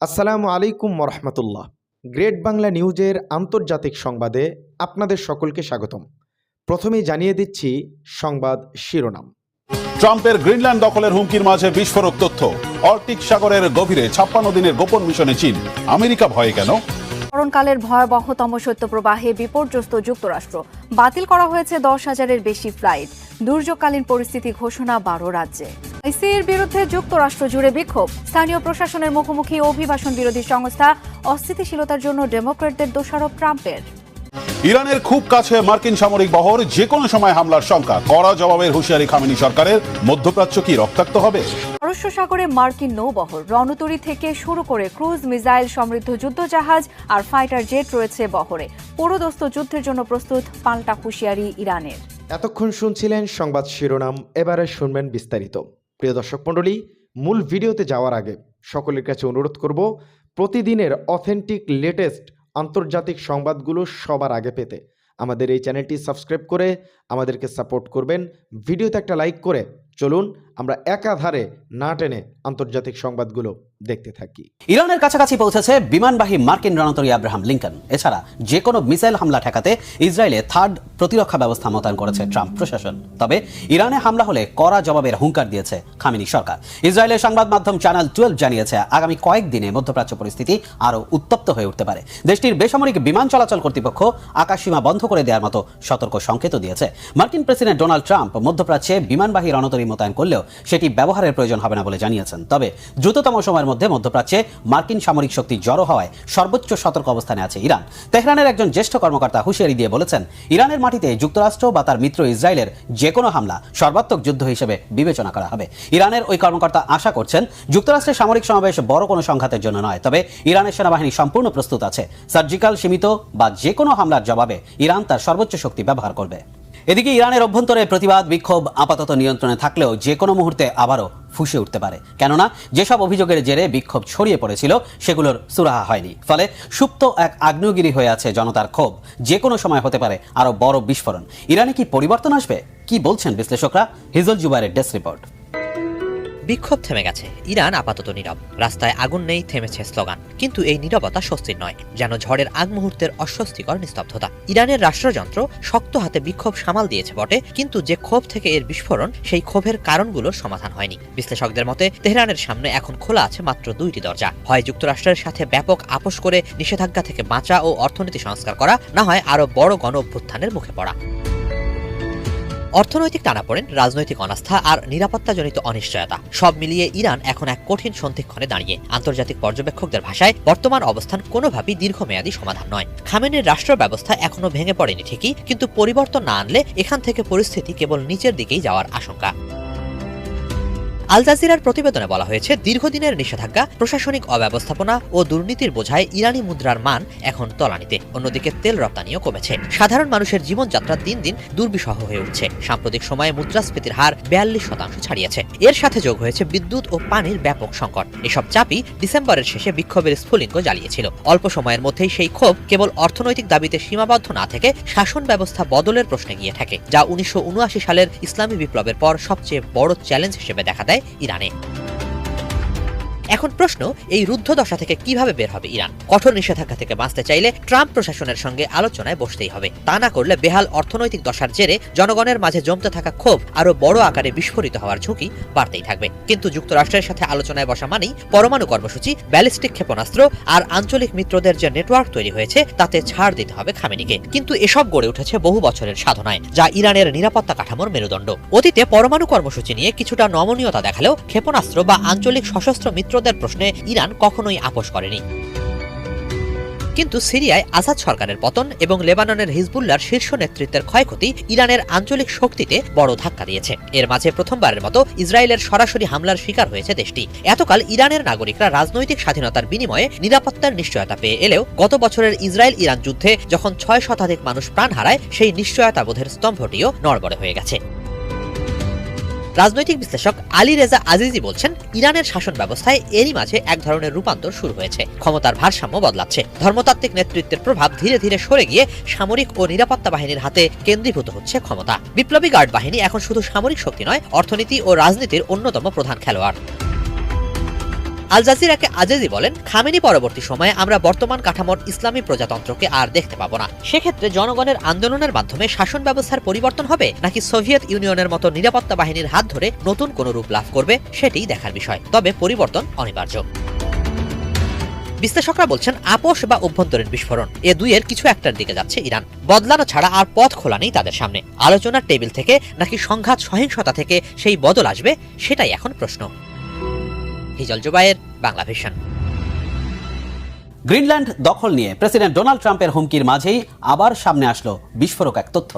আসসালামু আলাইকুম রহমতুল্লাহ। গ্রেট বাংলা নিউজের আন্তর্জাতিক সংবাদে আপনাদের সকলকে স্বাগতম। প্রথমেই জানিয়ে দিচ্ছি সংবাদ শিরোনাম। ট্রাম্পের গ্রিনল্যান্ড দখলের হুমকির মাঝে বিস্ফোরক তথ্য। আর্কটিক সাগরের গভীরে 56 দিনের গোপন মিশনে চীন। আমেরিকা ভয়ে কেন? করোনাকালের ভয়াবহতম শৈত্যপ্রবাহে বিপর্যস্ত যুক্তরাষ্ট্র। বাতিল করা হয়েছে 10,000-এর বেশি ফ্লাইট। দুর্যোগকালীন পরিস্থিতি ঘোষণা 12 রাজ্যে। আইসির বিরুদ্ধে যুক্তরাষ্ট্র জুড়ে বিক্ষোভ। স্থানীয় প্রশাসনের মুখোমুখি অভিবাসন বিরোধী সংস্থা। অস্থিতিশীলতার জন্য ডেমোক্র্যাটদের দোষারোপ ট্রাম্পের। ইরানের খুব কাছে মার্কিন সামরিক বহর, যে কোনো সময় হামলার শঙ্কা। কড়া জবাবের হুঁশিয়ারি খামেনি সরকারের। মধ্যপ্রাচ্য কি রক্তাক্ত হবে? পারস্য সাগরে মার্কিন নৌবহর। রণতরী থেকে শুরু করে ক্রুজ মিসাইল সমৃদ্ধ যুদ্ধজাহাজ আর ফাইটার জেট রয়েছে বহরে। পুরোদস্ত যুদ্ধের জন্য প্রস্তুত, পাল্টা হুঁশিয়ারি ইরানের। এতক্ষণ শুনছিলেন সংবাদ শিরোনাম, এবারে শুনবেন বিস্তারিত। প্রিয় দর্শক মণ্ডলী, মূল ভিডিওতে যাওয়ার আগে সকলের কাছে অনুরোধ করব, প্রতিদিনের অথেন্টিক লেটেস্ট আন্তর্জাতিক সংবাদগুলো সবার আগে পেতে আমাদের এই চ্যানেলটি সাবস্ক্রাইব করে আমাদেরকে সাপোর্ট করবেন। ভিডিওতে একটা লাইক করে চলুন আমরা একাধারে না টেনে আন্তর্জাতিক সংবাদগুলো দেখতে থাকি। ইরানের কাছাকাছি পৌঁছেছে বিমানবাহী মার্কিন রণতরী আব্রাহাম লিঙ্কন। এছাড়া যে কোনো মিসাইল হামলা ঠেকাতে ইসরায়েলে থার্ড প্রতিরক্ষা ব্যবস্থা মোতায়েন করেছে ট্রাম্প প্রশাসন। তবে ইরানে হামলা হলে কড়া জবাবের হুঙ্কার দিয়েছে খামেনি সরকার। ইসরায়েলের সংবাদ মাধ্যম চ্যানেল 12 জানিয়েছে, আগামী কয়েকদিনে মধ্যপ্রাচ্য পরিস্থিতি আরও উত্তপ্ত হয়ে উঠতে পারে। দেশটির বেসামরিক বিমান চলাচল কর্তৃপক্ষ আকাশসীমা বন্ধ করে দেওয়ার মতো সতর্ক সংকেত দিয়েছে। মার্কিন প্রেসিডেন্ট ডোনাল্ড ট্রাম্প মধ্যপ্রাচ্যে বিমানবাহী রণতরী মোতায়েন করলেও সেটি ব্যবহারের প্রয়োজন হবে না বলে জানিয়েছেন। তবে দ্রুততম সময়ের মধ্যে মধ্যপ্রাচ্যে মার্কিন সামরিক শক্তি জড়ো হওয়ায় সর্বোচ্চ সতর্ক অবস্থানে আছে ইরান। তেহরানের একজন জ্যেষ্ঠ কর্মকর্তা হুঁশিয়ারি দিয়ে বলেছেন, ইরানের মাটিতে যুক্তরাষ্ট্র বা তার মিত্র ইসরায়েলের যে কোনো হামলা সর্বাত্মক যুদ্ধ হিসেবে বিবেচনা করা হবে। ইরানের ওই কর্মকর্তা আশা করছেন, যুক্তরাষ্ট্রের সামরিক সমাবেশ বড় কোনো সংঘাতের জন্য নয়, তবে ইরানের সেনাবাহিনী সম্পূর্ণ প্রস্তুত আছে। সার্জিক্যাল, সীমিত বা যে কোনো হামলার জবাবে ইরান তার সর্বোচ্চ শক্তি ব্যবহার করবে। এদিকে ইরানের অভ্যন্তরে প্রতিবাদ বিক্ষোভ আপাতত নিয়ন্ত্রণে থাকলেও যে কোনো মুহূর্তে আবারও ফুঁসে উঠতে পারে। কেননা যেসব অভিযোগের জেরে বিক্ষোভ ছড়িয়ে পড়েছিল সেগুলোর সুরাহা হয়নি। ফলে সুপ্ত এক আগ্নেয়গিরি হয়ে আছে জনতার ক্ষোভ। যে কোনো সময় হতে পারে আরো বড় বিস্ফোরণ। ইরানে কি পরিবর্তন আসবে? কি বলছেন বিশ্লেষকরা? হিজল জুবাইরের ডেস্ক রিপোর্ট। বিক্ষোভ থেমে গেছে, ইরান আপাতত নীরব। রাস্তায় আগুন নেই, থেমেছে স্লোগান। কিন্তু এই নীরবতা স্বস্তির নয়, যেন ঝড়ের আগ মুহূর্তের অস্বস্তিকর নিস্তব্ধতা। ইরানের রাষ্ট্রযন্ত্র শক্ত হাতে বিক্ষোভ সামাল দিয়েছে বটে, কিন্তু যে ক্ষোভ থেকে এর বিস্ফোরণ, সেই ক্ষোভের কারণগুলোর সমাধান হয়নি। বিশ্লেষকদের মতে তেহরানের সামনে এখন খোলা আছে মাত্র দুইটি দরজা। হয় যুক্তরাষ্ট্রের সাথে ব্যাপক আপোষ করে নিষেধাজ্ঞা থেকে বাঁচা ও অর্থনীতি সংস্কার করা, না হয় আরো বড় গণ অভ্যুত্থানের মুখে পড়া। অর্থনৈতিক টানাপোড়েন, রাজনৈতিক অনাস্থা আর নিরাপত্তাজনিত অনিশ্চয়তা সব মিলিয়ে ইরান এখন এক কঠিন সন্ধিক্ষণে দাঁড়িয়ে। আন্তর্জাতিক পর্যবেক্ষকদের ভাষায় বর্তমান অবস্থান কোনোভাবেই দীর্ঘমেয়াদী সমাধান নয়। খামেনির রাষ্ট্র ব্যবস্থা এখনো ভেঙে পড়েনি ঠিকই, কিন্তু পরিবর্তন না আনলে এখান থেকে পরিস্থিতি কেবল নিচের দিকেই যাওয়ার আশঙ্কা। আল জাজিরার প্রতিবেদনে বলা হয়েছে, দীর্ঘদিনের নিষেধাজ্ঞা, প্রশাসনিক অব্যবস্থাপনা ও দুর্নীতির বোঝায় ইরানি মুদ্রার মান এখন তলানিতে। অন্যদিকে তেল রপ্তানিও কমেছে। সাধারণ মানুষের জীবনযাত্রা দিন দিন দুর্বিষহ হয়ে উঠছে। সাম্প্রতিক সময়ে মুদ্রাস্ফীতির হার 42% ছাড়িয়েছে। এর সাথে যোগ হয়েছে বিদ্যুৎ ও পানির ব্যাপক সংকট। এসব চাপই ডিসেম্বরের শেষে বিক্ষোভের স্ফুলিঙ্গ জ্বালিয়েছিল। অল্প সময়ের মধ্যেই সেই ক্ষোভ কেবল অর্থনৈতিক দাবিতে সীমাবদ্ধ না থেকে শাসন ব্যবস্থা বদলের প্রশ্নে গিয়ে থাকে, যা 1979 সালের ইসলামী বিপ্লবের পর সবচেয়ে বড় চ্যালেঞ্জ হিসেবে দেখা দেয় ইরানে। এখন প্রশ্ন, এই রুদ্ধদশা থেকে কিভাবে বের হবে ইরান? কঠোর নিষেধাজ্ঞা থেকে বাঁচতে চাইলে ট্রাম্প প্রশাসনের সঙ্গে আলোচনায় বসতেই হবে। তা না করলে বেহাল অর্থনৈতিক দশার জেরে জনগণের মাঝে জমতে থাকা ক্ষোভ আরো বড় আকারে বিস্ফোরিত হওয়ার ঝুঁকি বাড়তেই থাকবে। কিন্তু যুক্তরাষ্ট্রের সাথে আলোচনায় বসা মানেই পরমাণু কর্মসূচি, ব্যালিস্টিক ক্ষেপণাস্ত্র আর আঞ্চলিক মিত্রদের যে নেটওয়ার্ক তৈরি হয়েছে তাতে ছাড় দিতে হবে খামেনিকে। কিন্তু এসব গড়ে উঠেছে বহু বছরের সাধনায়, যা ইরানের নিরাপত্তা কাঠামোর মেরুদণ্ড। অতীতে পরমাণু কর্মসূচি নিয়ে কিছুটা নমনীয়তা দেখালেও ক্ষেপণাস্ত্র বা আঞ্চলিক সশস্ত্র মিত্রদের প্রশ্নে ইরান কখনোই আপোষ করেনি। কিন্তু সিরিয়ায় আসাদ সরকারের পতন এবং লেবাননের হিজবুল্লাহর শীর্ষ নেতৃত্বের ক্ষয়ক্ষতি ইরানের আঞ্চলিক শক্তিতে বড় ধাক্কা দিয়েছে। এর মাঝে প্রথমবারের মতো ইসরায়েলের সরাসরি হামলার শিকার হয়েছে দেশটি। এতকাল ইরানের নাগরিকরা রাজনৈতিক স্বাধীনতার বিনিময়ে নিরাপত্তার নিশ্চয়তা পেয়ে এলেও গত বছরের ইসরায়েল ইরান যুদ্ধে যখন 6 শতাধিক মানুষ প্রাণ হারায়, সেই নিশ্চয়তাবোধের স্তম্ভটিও নড়বড়ে হয়ে গেছে। রাজনৈতিক বিশ্লেষক আলী রেজা আজিজি বলছেন, ইরানের শাসন ব্যবস্থায় এরই মাঝে এক ধরনের রূপান্তর শুরু হয়েছে। ক্ষমতার ভারসাম্য বদলাচ্ছে। ধর্মতাত্ত্বিক নেতৃত্বের প্রভাব ধীরে ধীরে সরে গিয়ে সামরিক ও নিরাপত্তা বাহিনীর হাতে কেন্দ্রীভূত হচ্ছে ক্ষমতা। বিপ্লবী গার্ড বাহিনী এখন শুধু সামরিক শক্তি নয়, অর্থনীতি ও রাজনীতির অন্যতম প্রধান খেলোয়াড়। আল জাজিরাকে আজাদি বলেন, খামেনি পরবর্তী সময়ে আমরা বর্তমান কাঠামোর ইসলামী প্রজাতন্ত্রকে আর দেখতে পাবো না। সেক্ষেত্রে জনগণের আন্দোলনের মাধ্যমে শাসন ব্যবস্থার পরিবর্তন হবে নাকি সোভিয়েত ইউনিয়নের মতো নিরাপত্তা বাহিনীর হাত ধরে নতুন কোনো রূপ লাভ করবে, সেটিই দেখার বিষয়। তবে পরিবর্তন অনিবার্য। বিশ্লেষকরা বলছেন, আপোষ বা অভ্যন্তরীণ বিস্ফোরণ, এ দুইয়ের কিছু একটার দিকে যাচ্ছে ইরান। বদলানো ছাড়া আর পথ খোলা নেই তাদের সামনে। আলোচনার টেবিল থেকে নাকি সংঘাত সহিংসতা থেকে সেই বদল আসবে, সেটাই এখন প্রশ্ন। হিজল জুবায়ের, বাংলা ভিশন। গ্রিনল্যান্ড দখল নিয়ে প্রেসিডেন্ট ডোনাল্ড ট্রাম্পের হুমকির মাঝেই আবার সামনে আসলো বিস্ফোরক এক তথ্য।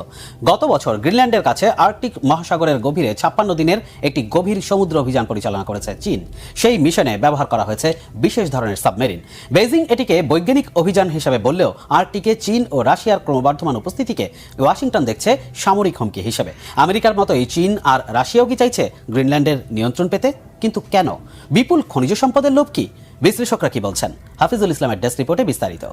গত বছর গ্রিনল্যান্ডের কাছে আর্কটিক মহাসাগরের গভীরে 56 দিনের একটি গভীর সমুদ্র অভিযান পরিচালনা করেছে চীন। সেই মিশনে ব্যবহার করা হয়েছে বিশেষ ধরনের সাবমেরিন। বেইজিং এটিকে বৈজ্ঞানিক অভিযান হিসেবে বললেও আর্কটিকে চীন ও রাশিয়ার ক্রমবর্ধমান উপস্থিতিকে ওয়াশিংটন দেখছে সামরিক হুমকি হিসেবে। আমেরিকার মতোই চীন আর রাশিয়াও কি চাইছে গ্রিনল্যান্ডের নিয়ন্ত্রণ পেতে? কিন্তু কেন? বিপুল খনিজ সম্পদের লোভ কি? বিশ্লেষকরা কি বলছেন? হাফিজুল ইসলামের ডেস্ক রিপোর্টে বিস্তারিত।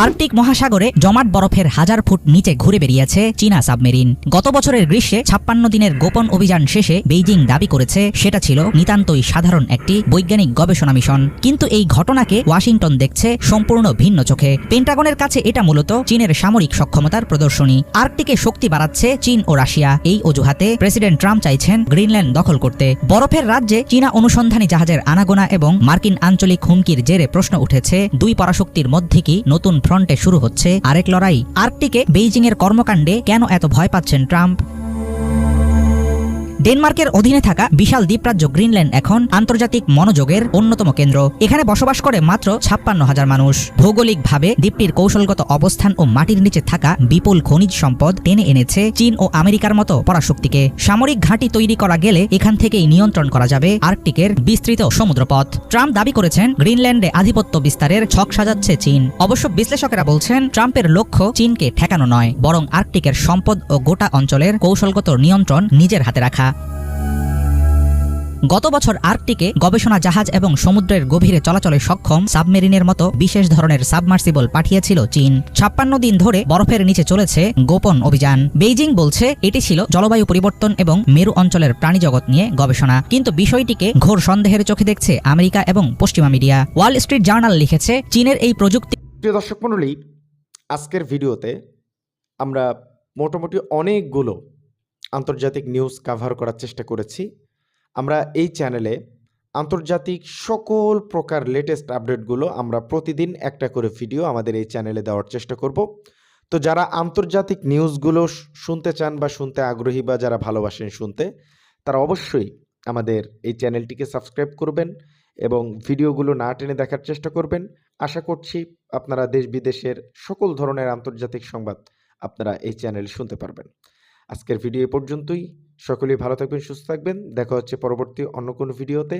আর্কটিক মহাসাগরে জমাট বরফের 1000 ফুট নিচে ঘুরে বেরিয়েছে চীনা সাবমেরিন। গত বছরের গ্রীষ্মে 56 দিনের গোপন অভিযান শেষে বেইজিং দাবি করেছে সেটা ছিল নিতান্তই সাধারণ একটি বৈজ্ঞানিক গবেষণা মিশন। কিন্তু এই ঘটনাকে ওয়াশিংটন দেখছে সম্পূর্ণ ভিন্ন চোখে। পেন্টাগনের কাছে এটা মূলত চীনের সামরিক সক্ষমতার প্রদর্শনী। আর্কটিকে শক্তি বাড়াচ্ছে চীন ও রাশিয়া। এই অজুহাতে প্রেসিডেন্ট ট্রাম্প চাইছেন গ্রিনল্যান্ড দখল করতে। বরফের রাজ্যে চীনা অনুসন্ধানী জাহাজের আনাগোনা এবং মার্কিন আঞ্চলিক হুমকির জেরে প্রশ্ন উঠেছে, দুই পরাশক্তির মধ্যে কি নতুন ফ্রন্টে শুরু হচ্ছে আরেক লড়াই? আর্কটিকে বেইজিং এর কর্মকাণ্ডে কেন এত ভয় পাচ্ছেন ট্রাম্প? ডেনমার্কের অধীনে থাকা বিশাল দ্বীপরাজ্য গ্রিনল্যান্ড এখন আন্তর্জাতিক মনোযোগের অন্যতম কেন্দ্র। এখানে বসবাস করে মাত্র 56,000 মানুষ। ভৌগোলিকভাবে দ্বীপটির কৌশলগত অবস্থান ও মাটির নিচে থাকা বিপুল খনিজ সম্পদ টেনে এনেছে চীন ও আমেরিকার মতো পরাশক্তিকে। সামরিক ঘাঁটি তৈরি করা গেলে এখান থেকেই নিয়ন্ত্রণ করা যাবে আর্কটিকের বিস্তৃত সমুদ্রপথ। ট্রাম্প দাবি করেছেন গ্রিনল্যান্ডে আধিপত্য বিস্তারের ছক সাজাচ্ছে চীন। অবশ্য বিশ্লেষকেরা বলছেন ট্রাম্পের লক্ষ্য চীনকে ঠেকানো নয়, বরং আর্কটিকের সম্পদ ও গোটা অঞ্চলের কৌশলগত নিয়ন্ত্রণ নিজের হাতে রাখা। গত বছর আর্কটিকে গবেষণা জাহাজ এবং সমুদ্রের গভীরে চলাচলে সক্ষম সাবমেরিনের মতো বিশেষ ধরনের সাবমার্সিবল পাঠিয়েছিল চীন। 56 দিন ধরে বরফের নিচে চলেছে গোপন অভিযান। বেইজিং বলছে এটি ছিল জলবায়ু পরিবর্তন এবং মেরু অঞ্চলের প্রাণীজগৎ নিয়ে গবেষণা। কিন্তু বিষয়টিকে ঘোর সন্দেহের চোখে দেখছে আমেরিকা এবং পশ্চিমা মিডিয়া। ওয়াল স্ট্রিট জার্নাল লিখেছে, চীনের এই প্রযুক্তি। প্রিয় দর্শক মণ্ডলী, আজকের ভিডিওতে আমরা মোটামুটি অনেকগুলো আন্তর্জাতিক নিউজ কাভার করার চেষ্টা করেছি। আমরা এই চ্যানেলে আন্তর্জাতিক সকল প্রকার লেটেস্ট আপডেটগুলো আমরা প্রতিদিন একটা করে ভিডিও আমাদের এই চ্যানেলে দেওয়ার চেষ্টা করব। তো যারা আন্তর্জাতিক নিউজগুলো শুনতে চান বা শুনতে আগ্রহী বা যারা ভালোবাসেন শুনতে, তারা অবশ্যই আমাদের এই চ্যানেলটিকে সাবস্ক্রাইব করবেন এবং ভিডিওগুলো না টেনে দেখার চেষ্টা করবেন। আশা করছি আপনারা দেশ বিদেশের সকল ধরনের আন্তর্জাতিক সংবাদ আপনারা এই চ্যানেলে শুনতে পারবেন। আজকের ভিডিও এ পর্যন্তই। সকলেই ভালো থাকবেন, সুস্থ থাকবেন। দেখা হচ্ছে পরবর্তী অন্য কোনো ভিডিওতে।